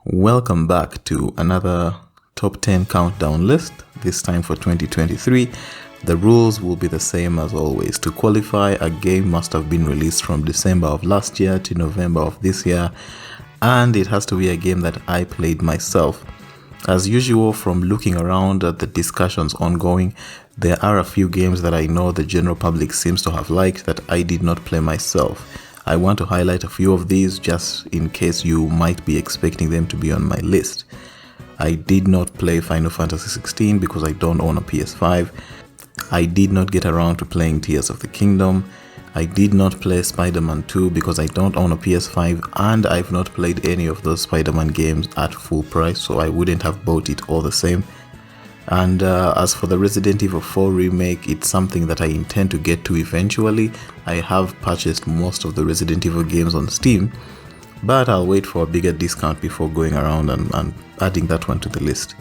Welcome back to another top 10 countdown list, this time for 2023. The rules will be the same as always. To qualify, a game must have been released from December of last year to November of this year, and it has to be a game that I played myself. As usual, from looking around at the discussions ongoing, there are a few games that I know the general public seems to have liked that I did not play myself. I want to highlight a few of these just in case you might be expecting them to be on my list. I did not play Final Fantasy 16 because I don't own a PS5. I did not get around to playing Tears of the Kingdom. I did not play Spider-Man 2 because I don't own a PS5 and I've not played any of those Spider-Man games at full price, so I wouldn't have bought it all the same. And as for the Resident Evil 4 remake, it's something that I intend to get to eventually. I have purchased most of the Resident Evil games on Steam, but I'll wait for a bigger discount before going around and adding that one to the list.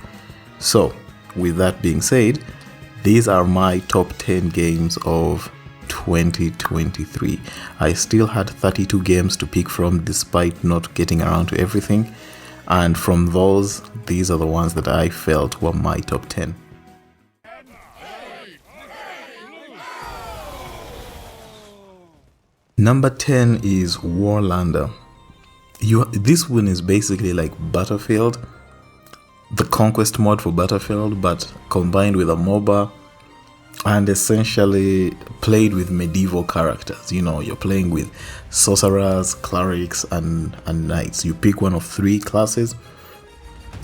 So, with that being said, these are my top 10 games of 2023. I still had 32 games to pick from despite not getting around to everything. And from those, these are the ones that I felt were my top 10. Number 10 is Warlander. This one is basically like Battlefield, the conquest mod for Battlefield, but combined with a MOBA and essentially played with medieval characters. You know, you're playing with sorcerers, clerics, and knights. You pick one of 3 classes.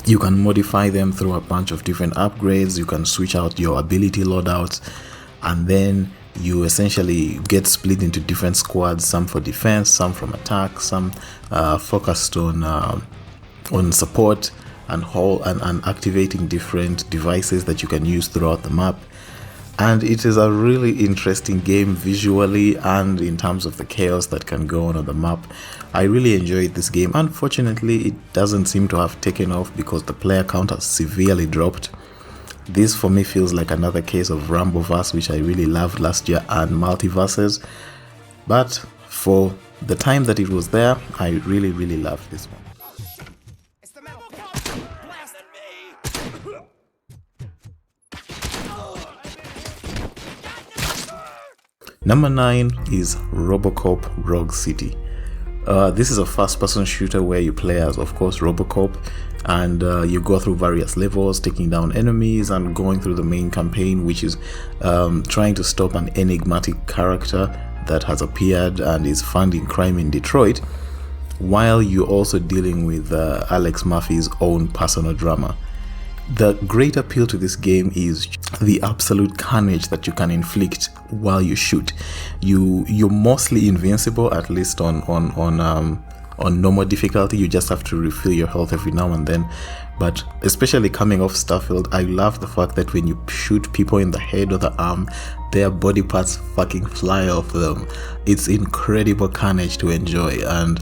You can modify them through a bunch of different upgrades. You can switch out your ability loadouts, and then you essentially get split into different squads, some for defense, some from attack, some focused on support and activating different devices that you can use throughout the map. And it is a really interesting game visually and in terms of the chaos that can go on the map. I really enjoyed this game. Unfortunately, it doesn't seem to have taken off because the player count has severely dropped. This for me feels like another case of Ramboverse, which I really loved last year, and Multiverses. But for the time that it was there, I really loved this one. Number 9 is Robocop Rogue City. This is a first-person shooter where you play as, of course, Robocop, and you go through various levels, taking down enemies and going through the main campaign, which is trying to stop an enigmatic character that has appeared and is funding crime in Detroit, while you're also dealing with Alex Murphy's own personal drama. The great appeal to this game is the absolute carnage that you can inflict while you shoot. You're mostly invincible, at least on normal difficulty. You just have to refill your health every now and then. But especially coming off Starfield, I love the fact that when you shoot people in the head or the arm, their body parts fucking fly off them. It's incredible carnage to enjoy, and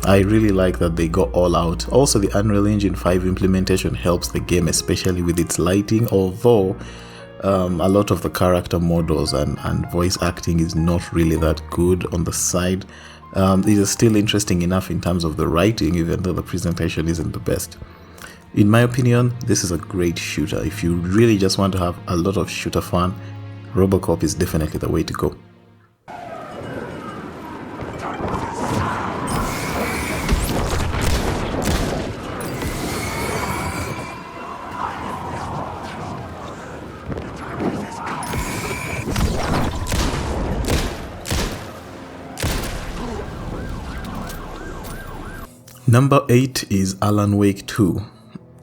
I really like that they go all out. Also, the Unreal Engine 5 implementation helps the game, especially with its lighting, although a lot of the character models and voice acting is not really that good on the side. It is still interesting enough in terms of the writing, even though the presentation isn't the best. In my opinion, this is a great shooter. If you really just want to have a lot of shooter fun, Robocop is definitely the way to go. Number 8 is Alan Wake 2.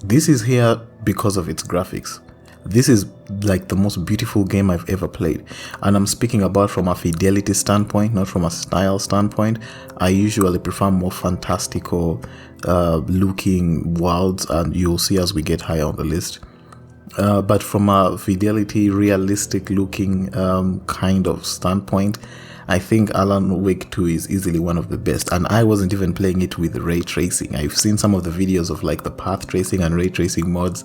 This is here because of its graphics. This is like the most beautiful game I've ever played, and I'm speaking about from a fidelity standpoint, not from a style standpoint. I usually prefer more fantastical looking worlds, and you'll see as we get higher on the list. But from a fidelity, realistic looking kind of standpoint, I think Alan Wake 2 is easily one of the best, and I wasn't even playing it with ray tracing. I've seen some of the videos of like the path tracing and ray tracing mods,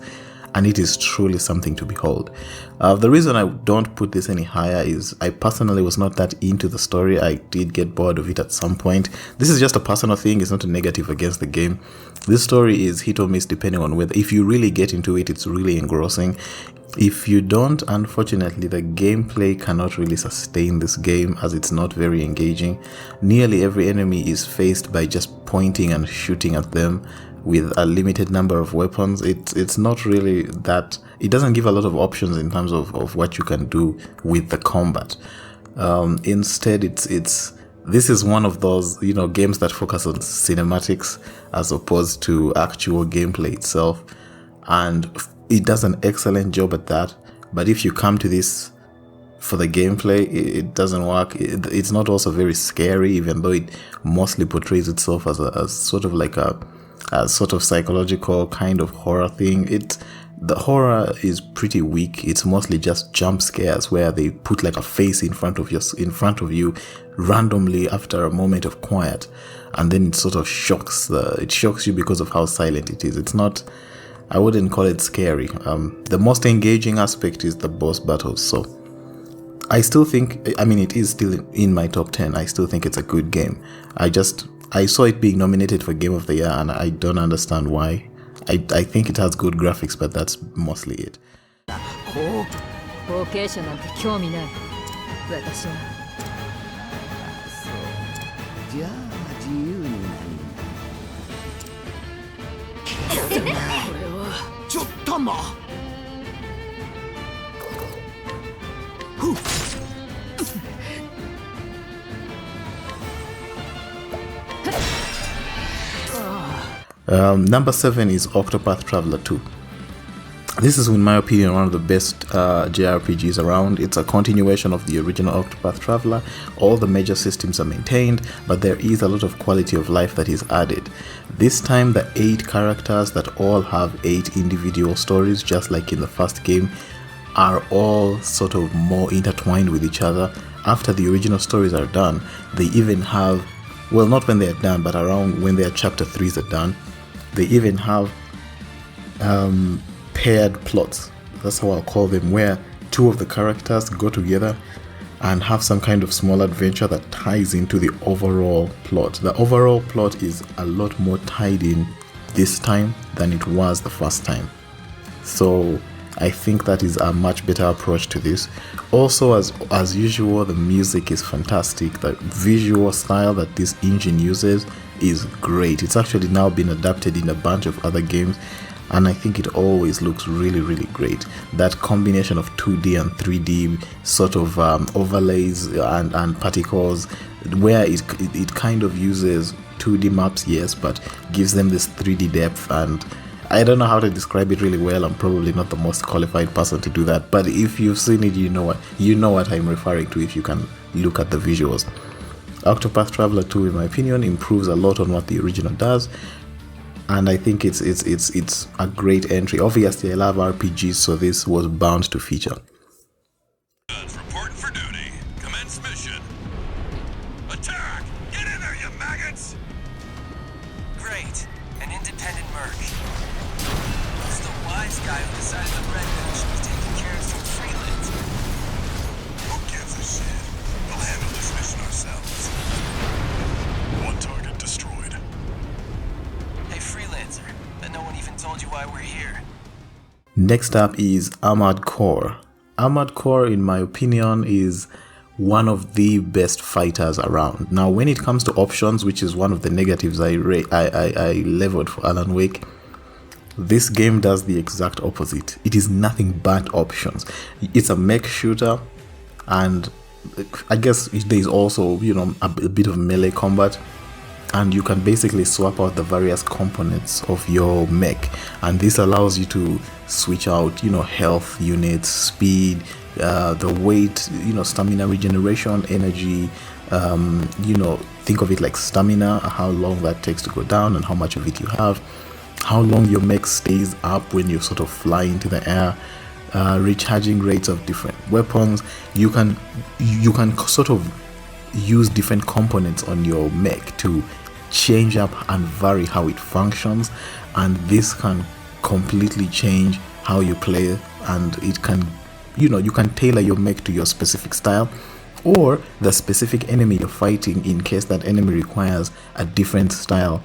and it is truly something to behold. The reason I don't put this any higher is I personally was not that into the story. I did get bored of it at some point. This is just a personal thing. It's not a negative against the game. This story is hit or miss depending on whether, if you really get into it, it's really engrossing. If you don't, unfortunately, the gameplay cannot really sustain this game as it's not very engaging. Nearly every enemy is faced by just pointing and shooting at them with a limited number of weapons. It's not really that, it doesn't give a lot of options in terms of what you can do with the combat. Instead, this is one of those, games that focus on cinematics as opposed to actual gameplay itself, and it does an excellent job at that. But if you come to this for the gameplay, it doesn't work. It's not also very scary, even though it mostly portrays itself as sort of like a sort of psychological kind of horror thing. The horror is pretty weak. It's mostly just jump scares where they put like a face in front of you randomly after a moment of quiet, and then it sort of shocks you because of how silent it is. It's not, I wouldn't call it scary. The most engaging aspect is the boss battles. So I still think, it is still in my top 10. I still think it's a good game. I saw it being nominated for Game of the Year, and I don't understand why. I think it has good graphics, but that's mostly it. Number 7 is Octopath Traveler 2. This is, in my opinion, one of the best JRPGs around. It's a continuation of the original Octopath Traveler. All the major systems are maintained, but there is a lot of quality of life that is added. This time, the 8 characters that all have 8 individual stories, just like in the first game, are all sort of more intertwined with each other. After the original stories are done, they even have, well, not when they're done, but around when their chapter 3s are done, they even have paired plots. That's how I'll call them, where 2 of the characters go together and have some kind of small adventure that ties into the overall plot. The overall plot is a lot more tied in this time than it was the first time. So I think that is a much better approach to this. Also, as usual, the music is fantastic. The visual style that this engine uses is great. It's actually now been adapted in a bunch of other games, and I think it always looks really, really great. That combination of 2D and 3D sort of overlays and particles, where it kind of uses 2D maps, yes, but gives them this 3D depth, and I don't know how to describe it really well. I'm probably not the most qualified person to do that, but if you've seen it, you know what I'm referring to if you can look at the visuals. Octopath Traveler 2, in my opinion, improves a lot on what the original does, and I think it's a great entry. Obviously, I love RPGs, so this was bound to feature. Report for duty. Commence mission. Attack! Get in there, you maggots! Great. An independent merc. Who's the wise guy who decided the red man should be taking care of some freelancers? Who gives a shit? We'll handle this mission ourselves. One target destroyed. Hey, freelancer. Bet no one even told you why we're here. Next up is Armored Core. Armored Core, in my opinion, is one of the best fighters around. Now, when it comes to options, which is one of the negatives I leveled for Alan Wake, this game does the exact opposite. It is nothing but options. It's a mech shooter, and I guess there's also, a bit of melee combat, and you can basically swap out the various components of your mech, and this allows you to switch out, health units, speed, the weight, stamina regeneration, energy, think of it like stamina, how long that takes to go down and how much of it you have, how long your mech stays up when you sort of fly into the air, recharging rates of different weapons. You can sort of use different components on your mech to change up and vary how it functions, and this can completely change how you play, and it can, you can tailor your mech to your specific style or the specific enemy you're fighting, in case that enemy requires a different style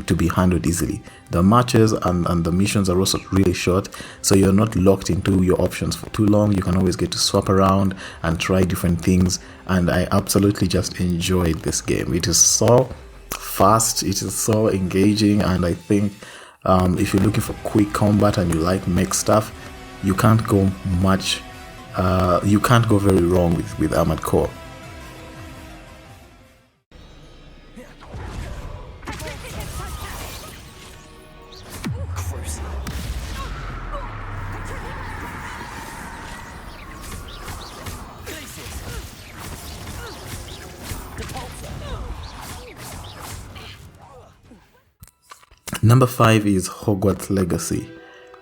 to be handled easily. The matches and the missions are also really short, so you're not locked into your options for too long. You can always get to swap around and try different things, and I absolutely just enjoyed this game. It is so fast, it is so engaging, and I think if you're looking for quick combat and you like mech stuff, you can't go very wrong with Armored Core. Number 5 is Hogwarts Legacy.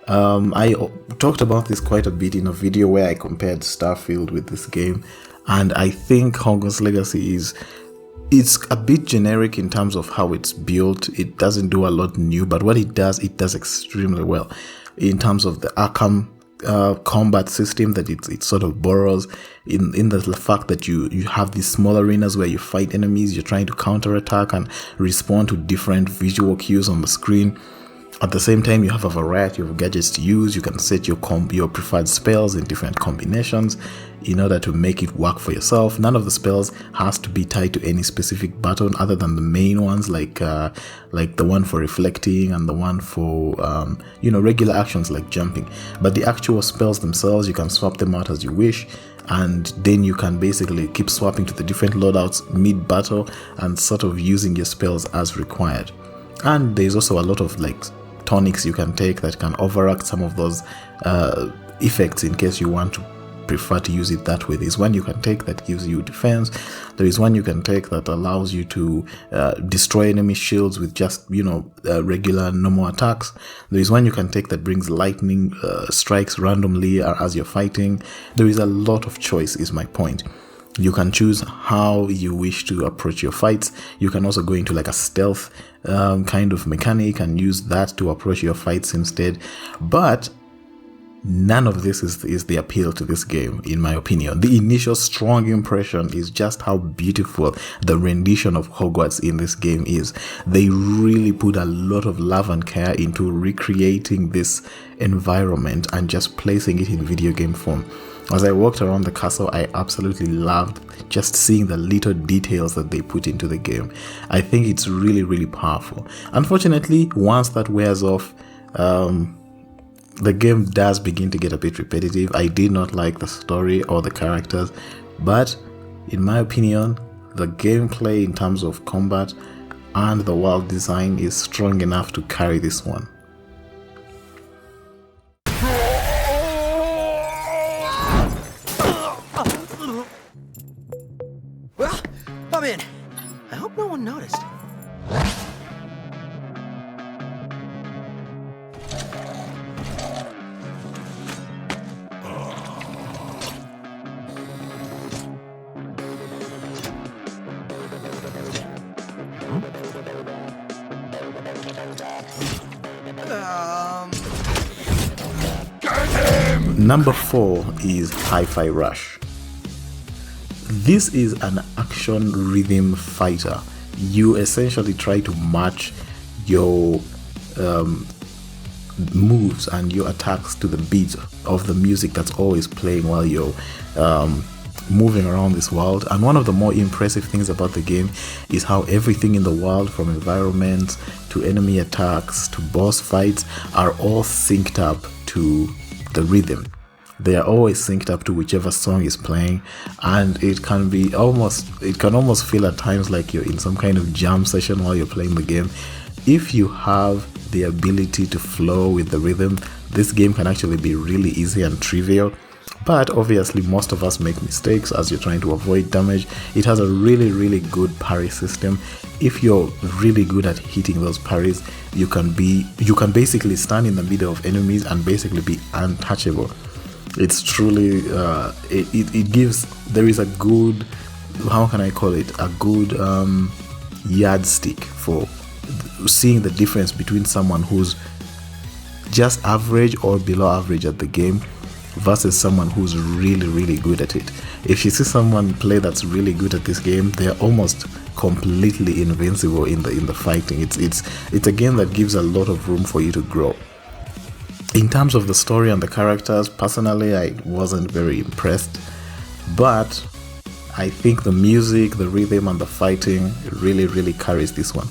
I talked about this quite a bit in a video where I compared Starfield with this game, and I think Hogwarts Legacy it's a bit generic in terms of how it's built. It doesn't do a lot new, but what it does extremely well in terms of the Arkham combat system that it sort of borrows in the fact that you have these small arenas where you fight enemies, you're trying to counterattack and respond to different visual cues on the screen. At the same time, you have a variety of gadgets to use. You can set your preferred spells in different combinations in order to make it work for yourself. None of the spells has to be tied to any specific button other than the main ones, like the one for reflecting and the one for regular actions like jumping. But the actual spells themselves, you can swap them out as you wish, and then you can basically keep swapping to the different loadouts mid-battle and sort of using your spells as required. And there's also a lot of tonics you can take that can overact some of those effects in case you want to prefer to use it that way. There's one you can take that gives you defense. There is one you can take that allows you to destroy enemy shields with just regular normal attacks. There is one you can take that brings lightning strikes randomly as you're fighting. There is a lot of choice, is my point. You can choose how you wish to approach your fights. You can also go into a stealth kind of mechanic and use that to approach your fights instead. But none of this is the appeal to this game, in my opinion. The initial strong impression is just how beautiful the rendition of Hogwarts in this game is. They really put a lot of love and care into recreating this environment and just placing it in video game form. As I walked around the castle, I absolutely loved just seeing the little details that they put into the game. I think it's really, really powerful. Unfortunately, once that wears off, the game does begin to get a bit repetitive. I did not like the story or the characters, but in my opinion, the gameplay in terms of combat and the world design is strong enough to carry this one. Well, I'm in. I hope no one noticed. Number 4 is Hi-Fi Rush. This is an action rhythm fighter. You essentially try to match your moves and your attacks to the beat of the music that's always playing while you're moving around this world. And one of the more impressive things about the game is how everything in the world, from environments to enemy attacks to boss fights, are all synced up to the rhythm. They are always synced up to whichever song is playing, and it can almost feel at times like you're in some kind of jam session while you're playing the game. If you have the ability to flow with the rhythm, this game can actually be really easy and trivial. But obviously most of us make mistakes as you're trying to avoid damage. It has a really, really good parry system. If you're really good at hitting those parries, you can basically stand in the middle of enemies and basically be untouchable. It's truly there is a good, how can I call it, a good yardstick for seeing the difference between someone who's just average or below average at the game versus someone who's really good at it. If you see someone play that's really good at this game, they're almost completely invincible in the fighting. It's a game that gives a lot of room for you to grow. In terms of the story and the characters, personally I wasn't very impressed, but I think the music, the rhythm and the fighting really carries this one.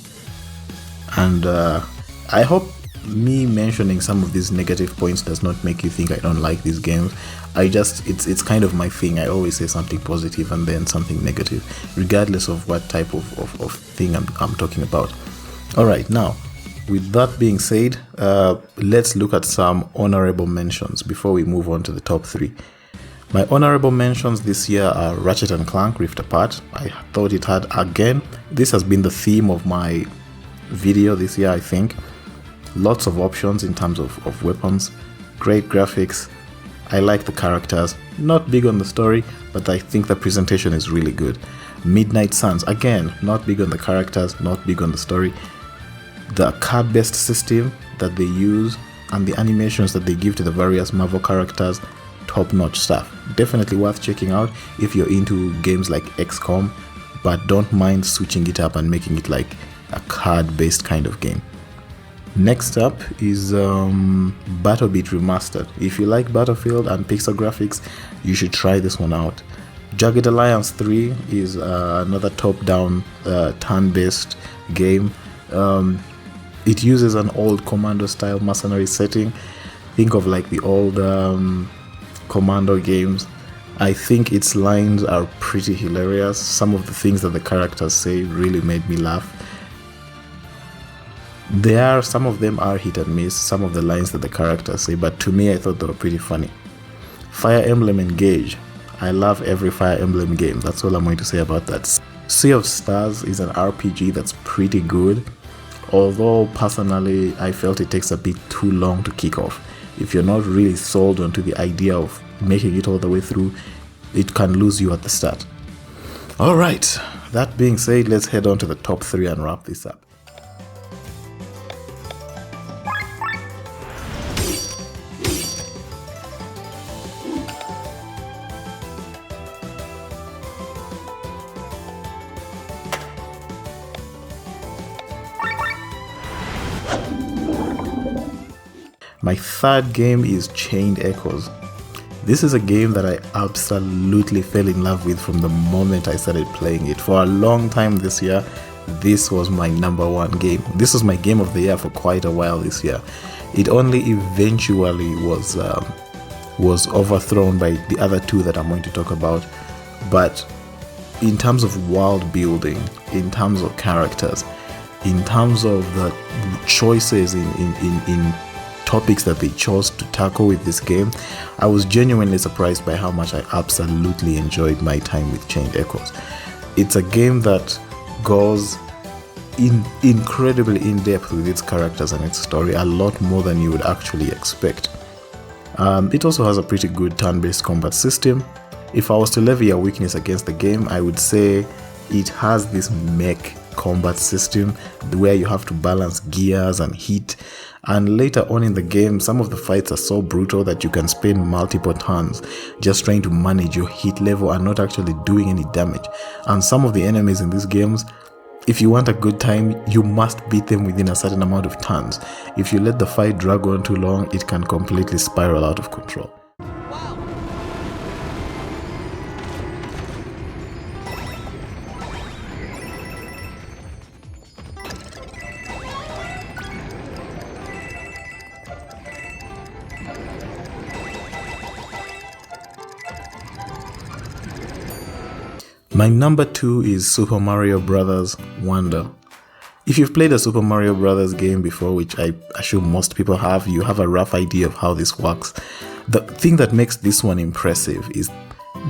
And I hope me mentioning some of these negative points does not make you think I don't like these games. It's kind of my thing. I always say something positive and then something negative, regardless of what type of thing I'm talking about. Alright, now with that being said, let's look at some honorable mentions before we move on to the top 3. My honorable mentions this year are Ratchet & Clank Rift Apart. I thought it had, again, this has been the theme of my video this year, I think. Lots of options in terms of weapons, great graphics. I like the characters, not big on the story, but I think the presentation is really good. Midnight Suns, again, not big on the characters, not big on the story. The card-based system that they use and the animations that they give to the various Marvel characters, top-notch stuff. Definitely worth checking out if you're into games like XCOM, but don't mind switching it up and making it like a card-based kind of game. Next up is BattleBeat Remastered. If you like Battlefield and pixel graphics, you should try this one out. Jagged Alliance 3 is another top-down turn-based game. It uses an old Commando-style mercenary setting. Think of like the old Commando games. I think its lines are pretty hilarious. Some of the things that the characters say really made me laugh. Some of them are hit and miss, some of the lines that the characters say, but to me I thought they were pretty funny. Fire Emblem Engage. I love every Fire Emblem game, that's all I'm going to say about that. Sea of Stars is an RPG that's pretty good, although personally I felt it takes a bit too long to kick off. If you're not really sold onto the idea of making it all the way through, it can lose you at the start. Alright, that being said, let's head on to the top 3 and wrap this up. My third game is Chained Echoes. This is a game that I absolutely fell in love with from the moment I started playing it. For a long time this year, this was my number one game. This was my game of the year for quite a while this year. It only eventually was overthrown by the other two that I'm going to talk about. But in terms of world building, in terms of characters, in terms of the choices in topics that they chose to tackle with this game, I was genuinely surprised by how much I absolutely enjoyed my time with Chained Echoes. It's a game that goes incredibly in depth with its characters and its story, a lot more than you would actually expect. It also has a pretty good turn-based combat system. If I was to levy a weakness against the game, I would say it has this mech combat system where you have to balance gears and heat, and later on in the game some of the fights are so brutal that you can spend multiple turns just trying to manage your hit level and not actually doing any damage. And some of the enemies in these games, if you want a good time, you must beat them within a certain amount of turns. If you let the fight drag on too long, it can completely spiral out of control. My number 2 is Super Mario Bros. Wonder. If you've played a Super Mario Bros. Game before, which I assume most people have, you have a rough idea of how this works. The thing that makes this one impressive is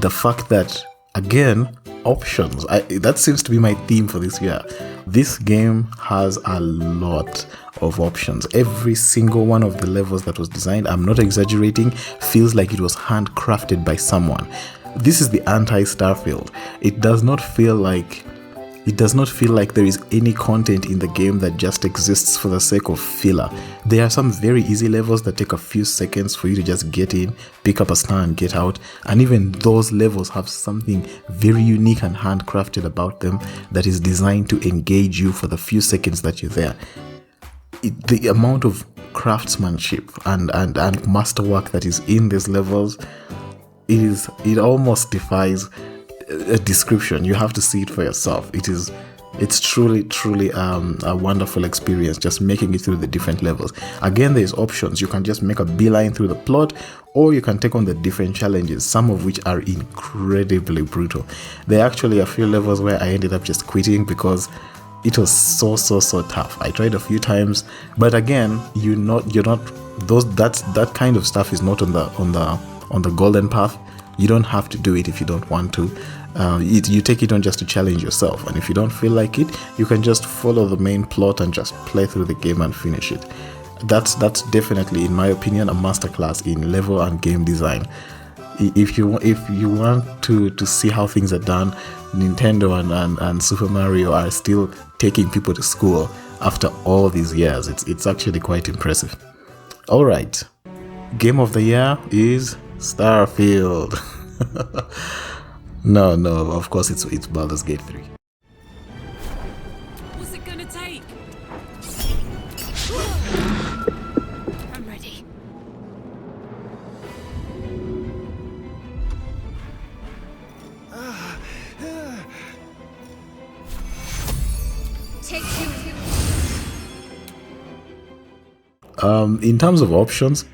the fact that, again, options. That seems to be my theme for this year. This game has a lot of options. Every single one of the levels that was designed, I'm not exaggerating, feels like it was handcrafted by someone. This is the anti-Starfield. It does not feel like It does not feel like there is any content in the game that just exists for the sake of filler. There are some very easy levels that take a few seconds for you to just get in, pick up a star and get out, and even those levels have something very unique and handcrafted about them that is designed to engage you for the few seconds that you're there. The amount of craftsmanship and masterwork that is in these levels, it almost defies a description. You have to see it for yourself. It's truly a wonderful experience just making it through the different levels. Again, there's options. You can just make a beeline through the plot, or you can take on the different challenges, some of which are incredibly brutal. There are actually a few levels where I ended up just quitting because it was so tough. I tried a few times, but again, that kind of stuff is not on the golden path. You don't have to do it if you don't want to. You take it on just to challenge yourself, and if you don't feel like it, you can just follow the main plot and just play through the game and finish it. That's definitely, in my opinion, a masterclass in level and game design. If you want to see how things are done, Nintendo and Super Mario are still taking people to school after all these years. It's actually quite impressive. All right, game of the year is Starfield. No, of course it's Baldur's Gate 3. What's it gonna take? I'm ready. Take two. In terms of options,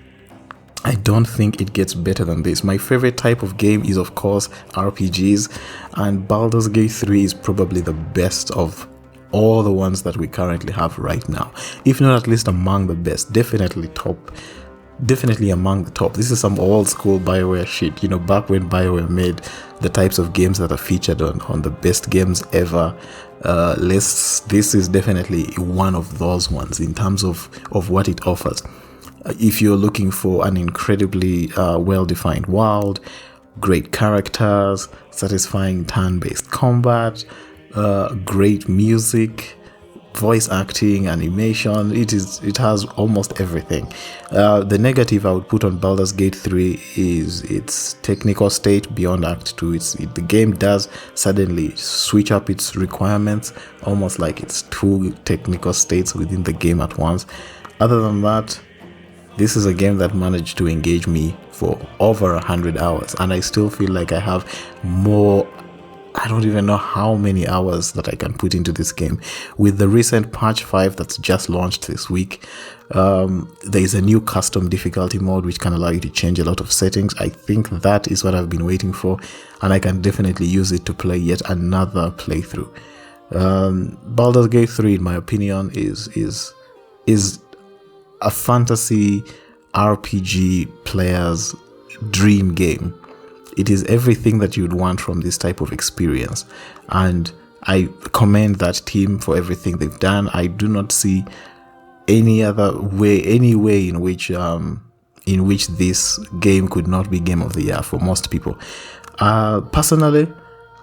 I don't think it gets better than this. My favorite type of game is, of course, RPGs, and Baldur's Gate 3 is probably the best of all the ones that we currently have right now. If not at least among the best, definitely among the top. This is some old school BioWare shit, back when BioWare made the types of games that are featured on the best games ever lists. This is definitely one of those ones in terms of what it offers. If you're looking for an incredibly well-defined world, great characters, satisfying turn-based combat, great music, voice acting, animation, it has almost everything. The negative I would put on Baldur's Gate 3 is its technical state beyond Act 2. The game does suddenly switch up its requirements, almost like it's two technical states within the game at once. Other than that, this is a game that managed to engage me for over 100 hours, and I still feel like I have more. I don't even know how many hours that I can put into this game. With the recent patch 5 that's just launched this week, there is a new custom difficulty mode which can allow you to change a lot of settings. I think that is what I've been waiting for, and I can definitely use it to play yet another playthrough. Baldur's Gate 3, in my opinion, is a fantasy RPG player's dream game. It is everything that you'd want from this type of experience, and I commend that team for everything they've done. I do not see any way in which this game could not be Game of the Year for most people. Personally,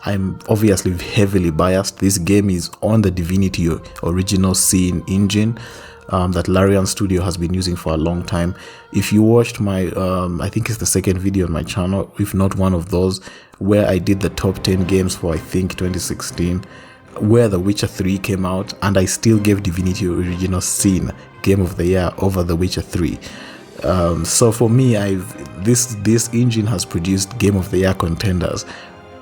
I'm obviously heavily biased. This game is on the Divinity original sin engine that Larian Studio has been using for a long time. If you watched my, I think it's the second video on my channel, if not one of those, where I did the top 10 games for, I think, 2016, where The Witcher 3 came out, and I still gave Divinity Original Sin Game of the Year over The Witcher 3. So for me, this engine has produced Game of the Year contenders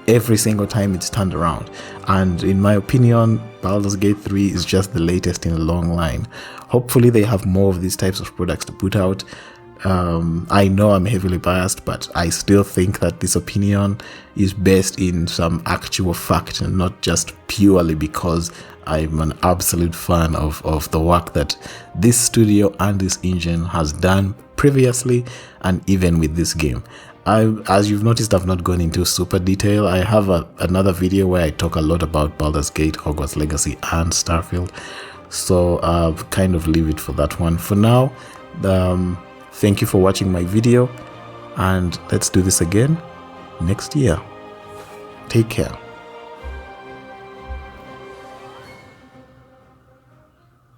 every single time it's turned around, and in my opinion, Baldur's Gate 3 is just the latest in a long line. Hopefully they have more of these types of products to put out. I know I'm heavily biased, but I still think that this opinion is based in some actual fact and not just purely because I'm an absolute fan of the work that this studio and this engine has done previously, and even with this game. As you've noticed, I've not gone into super detail. I have another video where I talk a lot about Baldur's Gate, Hogwarts Legacy, and Starfield, so I'll kind of leave it for that one. For now, thank you for watching my video, and let's do this again next year. Take care.